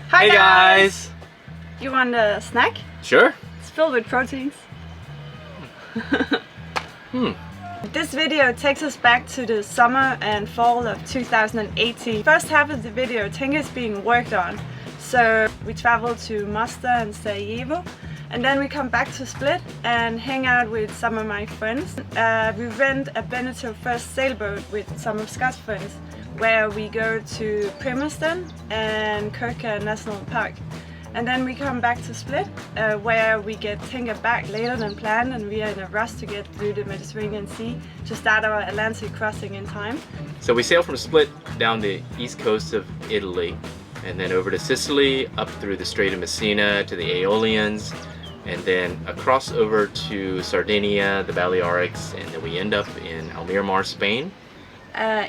Hi guys! You want a snack? Sure. It's filled with proteins. This video takes us back to the summer and fall of 2018. First half of the video, Tengah is being worked on. So we travel to Mostar and Sarajevo, and then we come back to Split and hang out with some of my friends. We rent a Beneteau First sailboat with some of Scott's friends, where we go to Primorsten and Kirka National Park. And then we come back to Split, where we get Tengah back later than planned, and we are in a rush to get through the Mediterranean Sea to start our Atlantic crossing in time. So we sail from Split down the east coast of Italy, and then over to Sicily, up through the Strait of Messina to the Aeolians, and then across over to Sardinia, the Balearics, and then we end up in Miramar, Spain.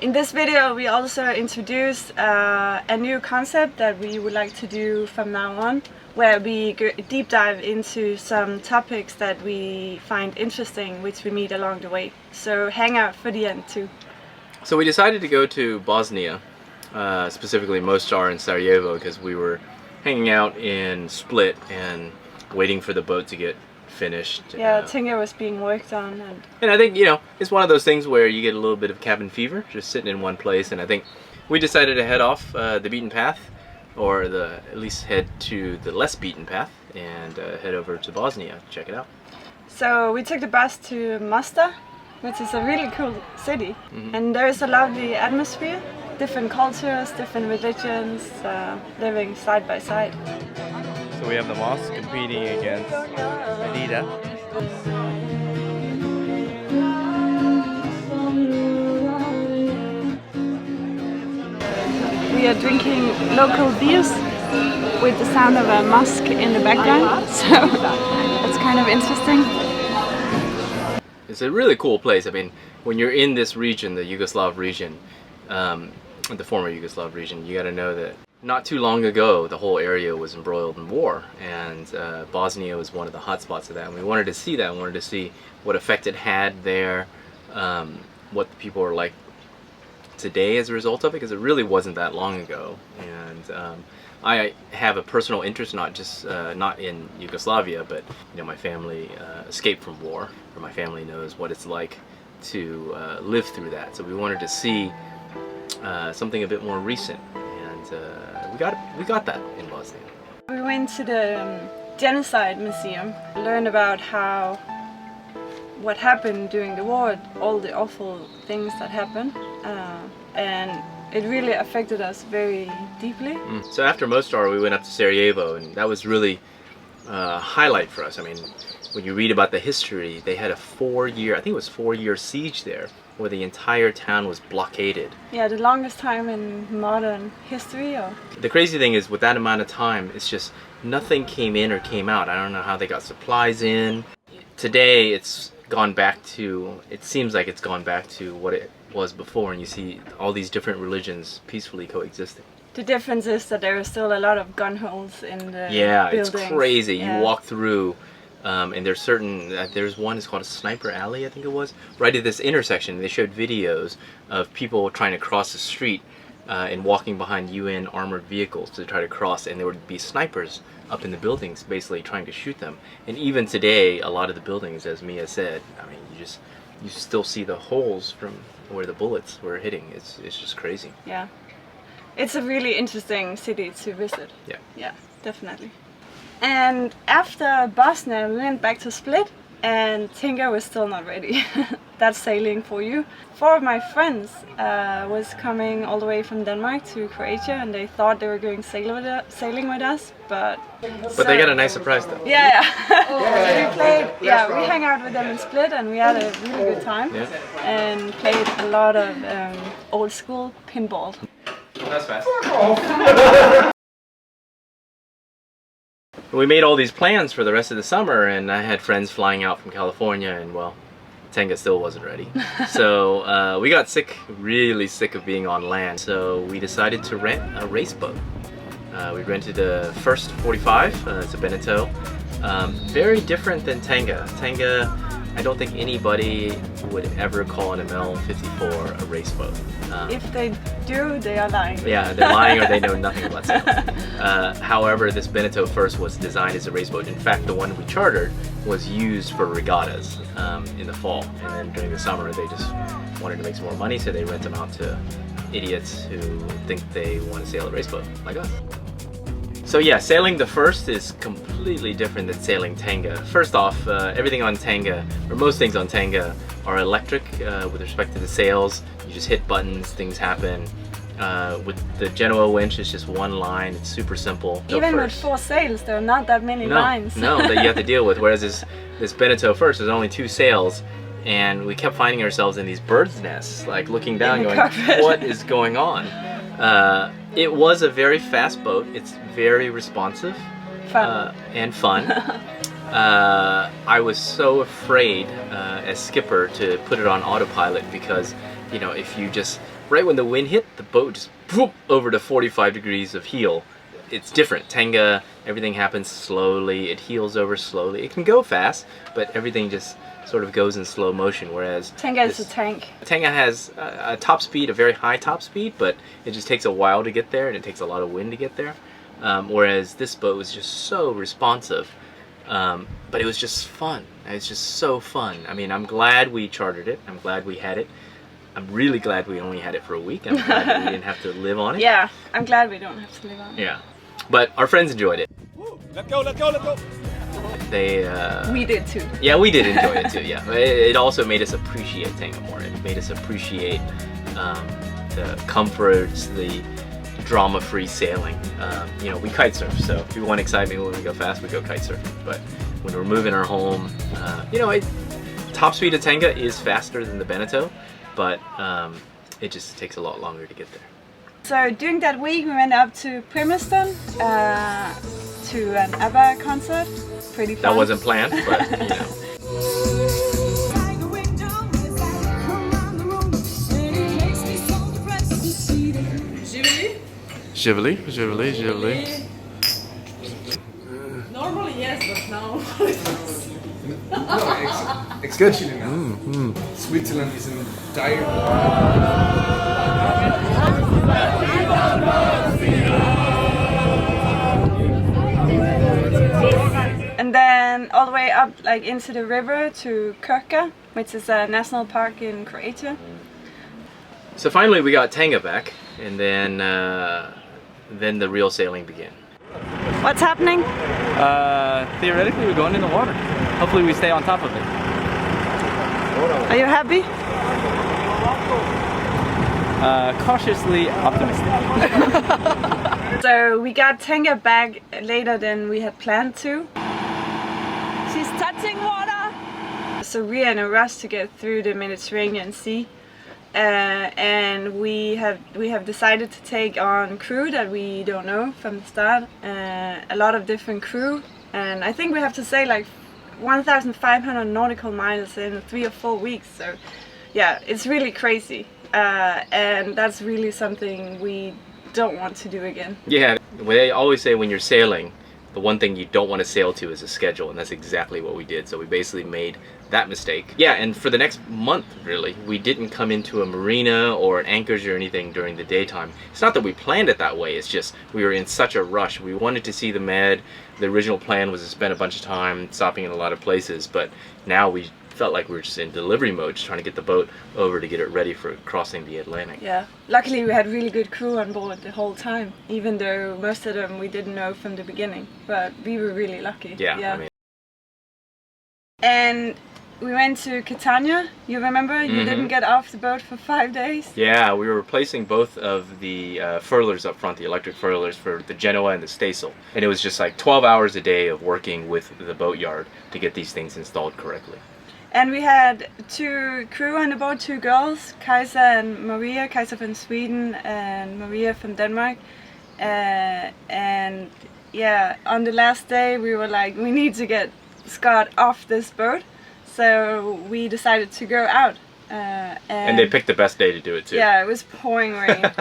In this video we also introduced a new concept that we would like to do from now on, where we deep dive into some topics that we find interesting, which we meet along the way. So hang out for the end too. So we decided to go to Bosnia, specifically Mostar and Sarajevo, because we were hanging out in Split and waiting for the boat to get finished. Yeah, Tengah was being worked on, and I think, you know, it's one of those things where you get a little bit of cabin fever just sitting in one place, and I think we decided to head off the beaten path, or at least head to the less beaten path, and head over to Bosnia to check it out. So we took the bus to Mostar, which is a really cool city, and there is a lovely atmosphere, different cultures, different religions, living side by side. So we have the mosque competing against ABBA. We are drinking local beers with the sound of a mosque in the background, so it's kind of interesting. It's a really cool place. I mean, when you're in this region, the Yugoslav region, the former Yugoslav region, you got to know that not too long ago the whole area was embroiled in war, and Bosnia was one of the hot spots of that, and we wanted to see that. We wanted to see what effect it had there, what the people were like today as a result of it, because it really wasn't that long ago. And I have a personal interest, not just not in Yugoslavia, but you know, my family escaped from war, or my family knows what it's like to live through that. So we wanted to see something a bit more recent, and we got that in Bosnia. We went to the Genocide Museum, learned about what happened during the war, all the awful things that happened, and it really affected us very deeply. So after Mostar, we went up to Sarajevo, and that was really a highlight for us. I mean, when you read about the history, they had a 4-year, I think it was 4-year siege there, where the entire town was blockaded. Yeah, the longest time in modern history. The crazy thing is, with that amount of time, it's just nothing came in or came out. I don't know how they got supplies in. Today, it's gone back to, it seems like it's gone back to what it was before, and you see all these different religions peacefully coexisting. The difference is that there are still a lot of gun holes in the buildings. It's crazy. Yeah. You walk through, and there's one, it's called a Sniper Alley, I think it was, right at this intersection. They showed videos of people trying to cross the street and walking behind UN armored vehicles to try to cross, and there would be snipers up in the buildings basically trying to shoot them. And even today, a lot of the buildings, as Mia said, I mean, you still see the holes from where the bullets were hitting. It's just crazy. Yeah. It's a really interesting city to visit. Yeah. Yeah, definitely. And after Bosnia, we went back to Split, and Tengah was still not ready. That's sailing for you. 4 of my friends was coming all the way from Denmark to Croatia, and they thought they were going sailing with us, but they got a nice surprise though. Yeah. We hung out with them in Split, and we had a really good time. Yeah. And played a lot of old school PinBall. That's fast. We made all these plans for the rest of the summer, and I had friends flying out from California, and well, Tengah still wasn't ready. So we got sick, really sick of being on land. So we decided to rent a race boat. We rented a First 45, it's a Beneteau. Very different than Tengah. Tengah I don't think anybody would ever call an ML-54 a race boat. If they do, they are lying. Yeah, they're lying or they know nothing about sailing. However, this Beneteau First was designed as a race boat. In fact, the one we chartered was used for regattas in the fall. And then during the summer, they just wanted to make some more money, so they rent them out to idiots who think they want to sail a race boat, like us. So yeah, sailing the First is completely different than sailing Tengah. First off, everything on Tengah, or most things on Tengah, are electric with respect to the sails. You just hit buttons, things happen. With the Genoa winch, it's just one line, it's super simple. Even with 4 sails, there are not that many lines. No, that you have to deal with, whereas this Beneteau First, there's only 2 sails, and we kept finding ourselves in these birds' nests, like looking down going, what is going on? It was a very fast boat. It's very responsive and fun. I was so afraid as skipper to put it on autopilot because, you know, if you just, right when the wind hit, the boat just whoop, over to 45 degrees of heel. It's different. Tengah, everything happens slowly. It heels over slowly. It can go fast, but everything just sort of goes in slow motion, whereas Tengah is a tank. Tengah has a top speed, a very high top speed, but it just takes a while to get there and it takes a lot of wind to get there. Whereas this boat was just so responsive, but it was just fun. It's just so fun. I mean, I'm glad we chartered it. I'm glad we had it. I'm really glad we only had it for a week. I'm glad that we didn't have to live on it. Yeah, I'm glad we don't have to live on it. Yeah, but our friends enjoyed it. Woo, let's go, let's go, let's go! We did too. Yeah, we did enjoy it too, yeah. It also made us appreciate Tengah more. It made us appreciate the comforts, the drama-free sailing. You know, we kite surf, so if we want excitement when we go fast, we go kite surfing. But when we're moving our home, you know, top speed of Tengah is faster than the Beneteau, but it just takes a lot longer to get there. So during that week, we went up to Primeston to an ABBA concert. Pretty fun. That wasn't planned, but you know. Chevrolet, Chevrolet, Chevrolet. Normally yes, but now. No, especially now. Switzerland is in dire. And then all the way up, like into the river to Krka, which is a national park in Croatia. So finally, we got Tengah back, and then the real sailing began. What's happening? Theoretically, we're going in the water. Hopefully, we stay on top of it. Are you happy? Cautiously optimistic. So we got Tengah back later than we had planned to. She's touching water! So we are in a rush to get through the Mediterranean Sea. And we have decided to take on crew that we don't know from the start. A lot of different crew. And I think we have to say like 1,500 nautical miles in 3 or 4 weeks. So yeah, it's really crazy. And that's really something we don't want to do again. Yeah, they always say when you're sailing, the one thing you don't want to sail to is a schedule, and that's exactly what we did. So we basically made that mistake. Yeah, and for the next month, really, we didn't come into a marina or an anchorage or anything during the daytime. It's not that we planned it that way, it's just we were in such a rush. We wanted to see the Med. The original plan was to spend a bunch of time stopping in a lot of places, but now we felt like we were just in delivery mode, just trying to get the boat over to get it ready for crossing the Atlantic. Yeah, luckily we had really good crew on board the whole time, even though most of them we didn't know from the beginning, but we were really lucky. Yeah. Yeah. I mean, and we went to Catania. You remember? You didn't get off the boat for 5 days? yeah, we were replacing both of the furlers up front, the electric furlers for the Genoa and the staysail. And it was just like 12 hours a day of working with the boatyard to get these things installed correctly. And we had 2 crew on the boat, 2 girls, Kajsa and Maria, Kajsa from Sweden and Maria from Denmark. And yeah, on the last day we were like, we need to get Scott off this boat. So we decided to go out. And they picked the best day to do it too. Yeah, it was pouring rain.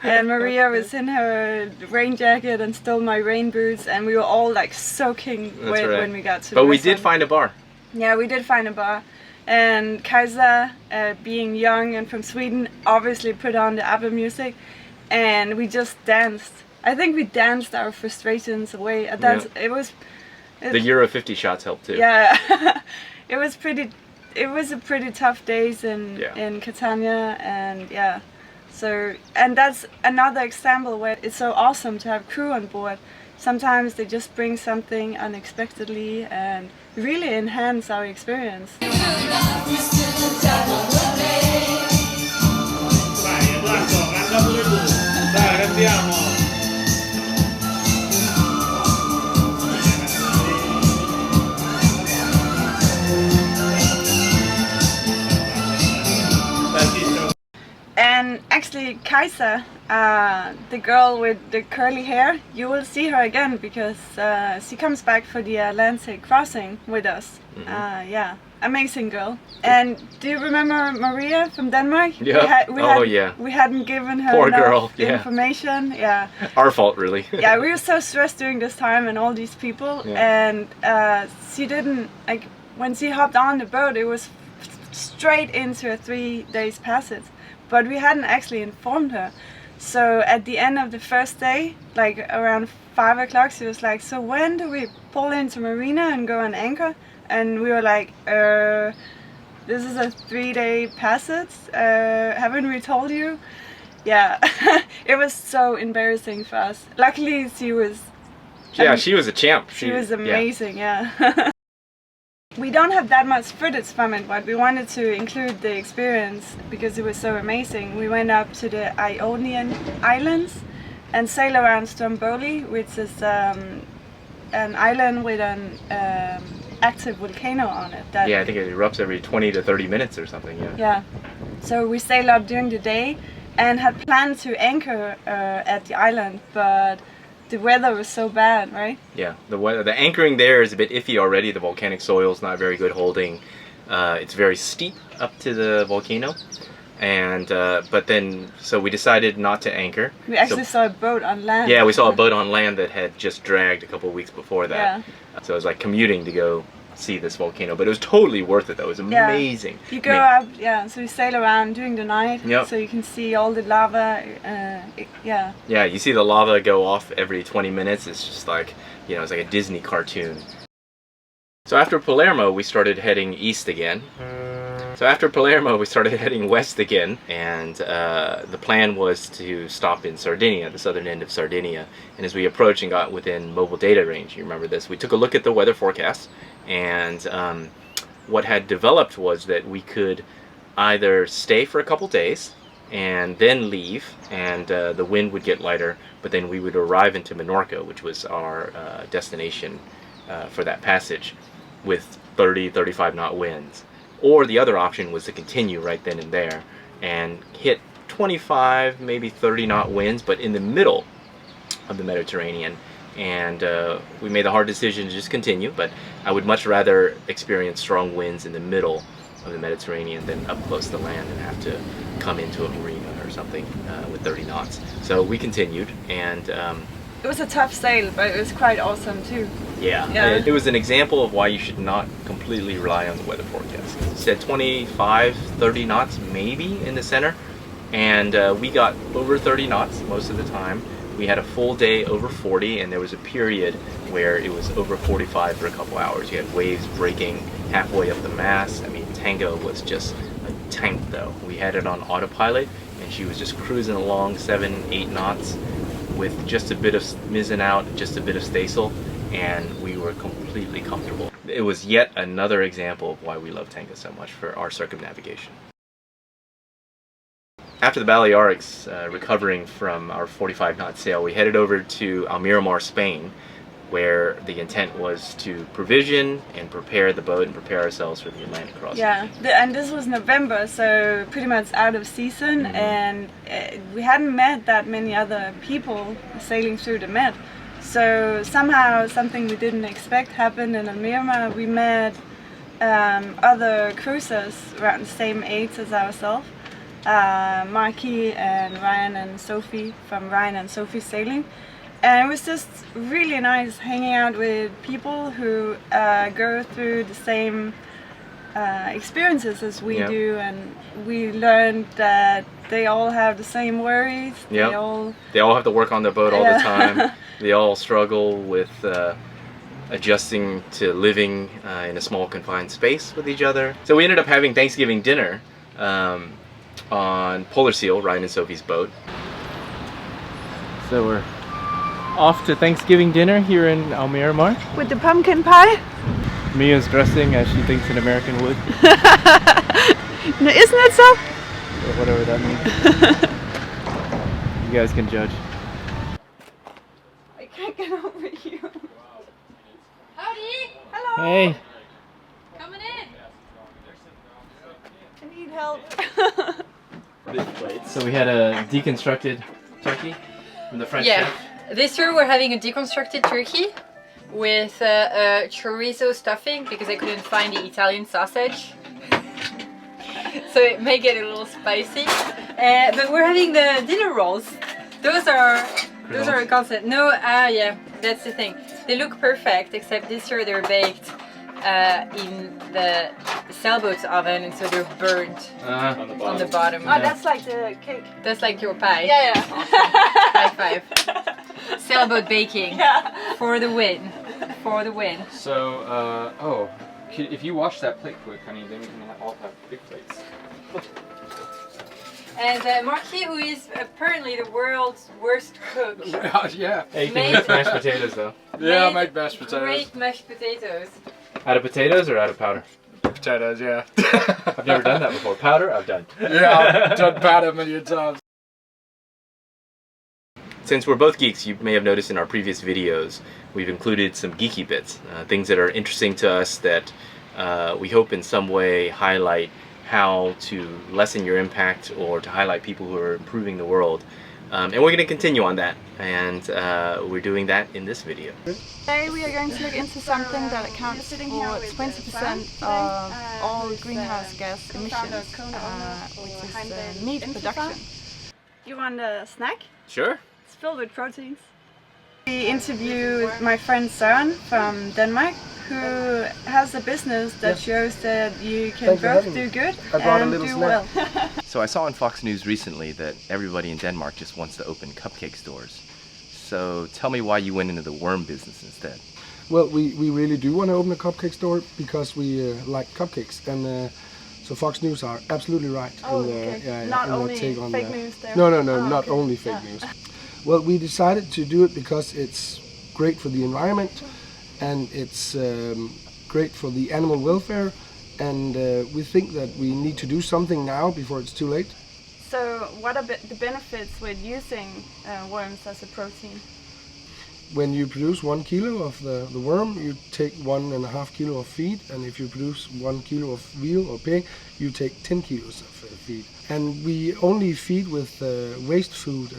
And Maria was in her rain jacket and stole my rain boots, and we were all like soaking wet when we got to the But we restaurant. did find a bar. Yeah, we did find a bar. And Kajsa, being young and from Sweden, obviously put on the ABBA music, and we just danced. I think we danced our frustrations away. The Euro 50 shots helped too. Yeah, it was a pretty tough days in Catania, and yeah. So, and that's another example where it's so awesome to have crew on board. Sometimes they just bring something unexpectedly and really enhance our experience. And actually Kajsa, the girl with the curly hair, you will see her again because she comes back for the Atlantic crossing with us. Yeah, amazing girl. And do you remember Maria from Denmark? Yeah. We hadn't given her Poor enough girl. Yeah. information. Yeah. Our fault, really. Yeah, we were so stressed during this time and all these people, and she didn't, like, when she hopped on the boat, it was straight into a 3 days passage. But we hadn't actually informed her. So at the end of the first day, like around 5 o'clock, she was like, so when do we pull into Marina and go and anchor? And we were like, this is a 3-day passage, haven't we told you? Yeah, it was so embarrassing for us. Luckily she was... Yeah, she was a champ. She was amazing, yeah. We don't have that much footage from it, but we wanted to include the experience because it was so amazing. We went up to the Ionian Islands and sailed around Stromboli, which is an island with an active volcano on it. Yeah, I think it erupts every 20 to 30 minutes or something, yeah. Yeah. So we sailed up during the day and had planned to anchor at the island, but the weather was so bad, right? Yeah, the anchoring there is a bit iffy already. The volcanic soil is not very good holding. It's very steep up to the volcano, and but then so we decided not to anchor. We actually saw a boat on land. Yeah, we saw a boat on land that had just dragged a couple of weeks before that. Yeah. So it was like commuting to go see this volcano, but it was totally worth it though. It was amazing. You go up, so we sail around during the night, so you can see all the lava, Yeah, you see the lava go off every 20 minutes. It's just like, it's like a Disney cartoon. So after Palermo, we started heading east again. So after Palermo, we started heading west again, and the plan was to stop in Sardinia, the southern end of Sardinia. And as we approached and got within mobile data range, you remember this, we took a look at the weather forecast, and what had developed was that we could either stay for a couple days and then leave, and the wind would get lighter, but then we would arrive into Minorca, which was our destination for that passage, with 30-35 knot winds. Or the other option was to continue right then and there and hit 25, maybe 30 knot winds, but in the middle of the Mediterranean. And we made the hard decision to just continue, but I would much rather experience strong winds in the middle of the Mediterranean than up close to land and have to come into a marina or something with 30 knots. So we continued, and it was a tough sail, but it was quite awesome too. Yeah. It was an example of why you should not completely rely on the weather forecast. It said 25-30 knots maybe in the center, and we got over 30 knots most of the time. We had a full day over 40, and there was a period where it was over 45 for a couple hours. You had waves breaking halfway up the mast. I mean, Tengah was just a tank though. We had it on autopilot, and she was just cruising along 7-8 knots with just a bit of mizzen out, just a bit of staysail, and we were completely comfortable. It was yet another example of why we love Tengah so much for our circumnavigation. After the Balearics, recovering from our 45 knot sail, we headed over to Miramar, Spain, where the intent was to provision and prepare the boat and prepare ourselves for the Atlantic crossing. Yeah, and this was November, so pretty much out of season, and we hadn't met that many other people sailing through the Med. So somehow something we didn't expect happened in Miramar. We met other cruisers around the same age as ourselves. Marky and Ryan and Sophie from Ryan and Sophie Sailing, and it was just really nice hanging out with people who go through the same experiences as we Yeah. do, and we learned that they all have the same worries. Yeah. They all have to work on their boat all the time. They all struggle with adjusting to living in a small confined space with each other. So we ended up having Thanksgiving dinner on Polar Seal, Ryan and Sophie's boat. So we're off to Thanksgiving dinner here in Miramar. With the pumpkin pie. Mia's dressing as she thinks an American would. No, isn't it so? Or whatever that means. You guys can judge. I can't get over you. Howdy! Hello. Hey! Coming in! I need help. So we had a deconstructed turkey from the French chef. This year we're having a deconstructed turkey with chorizo stuffing because I couldn't find the Italian sausage. So it may get a little spicy. But we're having the dinner rolls. Those are a constant. No, yeah, that's the thing. They look perfect, except this year they're baked in the sailboat oven, and so they're burnt on the bottom. Oh, that's like the cake. That's like your pie. Yeah, yeah. High five. Sailboat baking. Yeah. For the win. For the win. So, if you wash that plate quick, honey, then we can all have big plates. And Marquis, who is apparently the world's worst cook, Yeah. Hey, you can make mashed potatoes though. Yeah, I made make mashed potatoes. great mashed potatoes. Out of potatoes or out of powder? Potatoes, yeah. I've never done that before. Powder, I've done. Yeah, I've done powder a million times. Since we're both geeks, you may have noticed in our previous videos, we've included some geeky bits, things that are interesting to us that we hope in some way highlight how to lessen your impact or to highlight people who are improving the world. And we're going to continue on that, and we're doing that in this video. Today we are going to look into something that accounts for 20% of all greenhouse gas emissions, which is meat production. You want a snack? Sure. It's filled with proteins. We interviewed my friend Søren from Denmark, who has a business that shows that you can both do good and do well. So I saw on Fox News recently that everybody in Denmark just wants to open cupcake stores. So tell me why you went into the worm business instead. Well, we really do want to open a cupcake store because we like cupcakes, and so Fox News are absolutely right. Oh, in okay. in Not their only take on fake that. news there? No, Oh, not okay. only fake news. Well, we decided to do it because it's great for the environment, and it's great for the animal welfare, and we think that we need to do something now before it's too late. So what are the benefits with using worms as a protein? When you produce 1 kilo of the worm, you take 1.5 kilo of feed, and if you produce 1 kilo of veal or pig, you take 10 kilos of feed. And we only feed with waste food,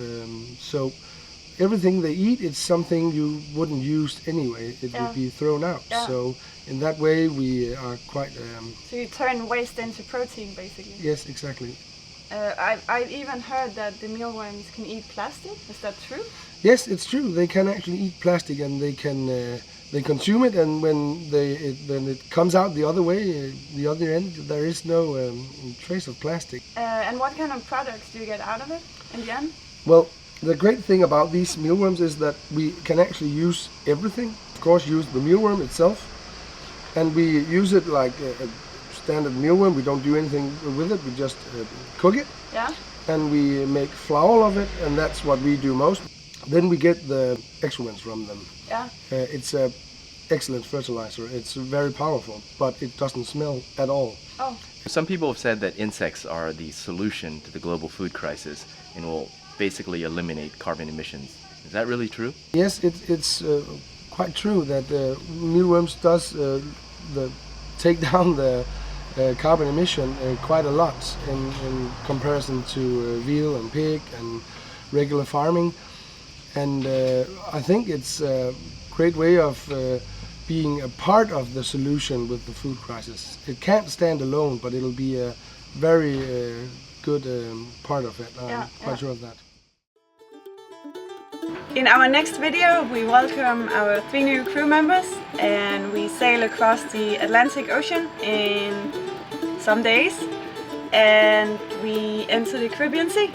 so everything they eat, it's something you wouldn't use anyway. It would be thrown out. Yeah. So in that way, we are quite. So you turn waste into protein, basically. Yes, exactly. I've even heard that the mealworms can eat plastic. Is that true? Yes, it's true. They can actually eat plastic, and they can they consume it. And when it comes out the other way, the other end, there is no trace of plastic. And what kind of products do you get out of it in the end? Well, the great thing about these mealworms is that we can actually use everything. Of course, use the mealworm itself, and we use it like a standard mealworm. We don't do anything with it. We just cook it. Yeah. And we make flour of it, and that's what we do most. Then we get the excrements from them. Yeah. It's a excellent fertilizer. It's very powerful, but it doesn't smell at all. Oh. Some people have said that insects are the solution to the global food crisis and will basically eliminate carbon emissions. Is that really true? Yes, it's quite true that mealworms does take down the carbon emission quite a lot in comparison to veal and pig and regular farming. And I think it's a great way of being a part of the solution with the food crisis. It can't stand alone, but it'll be a very good part of it. I'm quite sure of that. In our next video, we welcome our 3 new crew members, and we sail across the Atlantic Ocean in some days, and we enter the Caribbean Sea.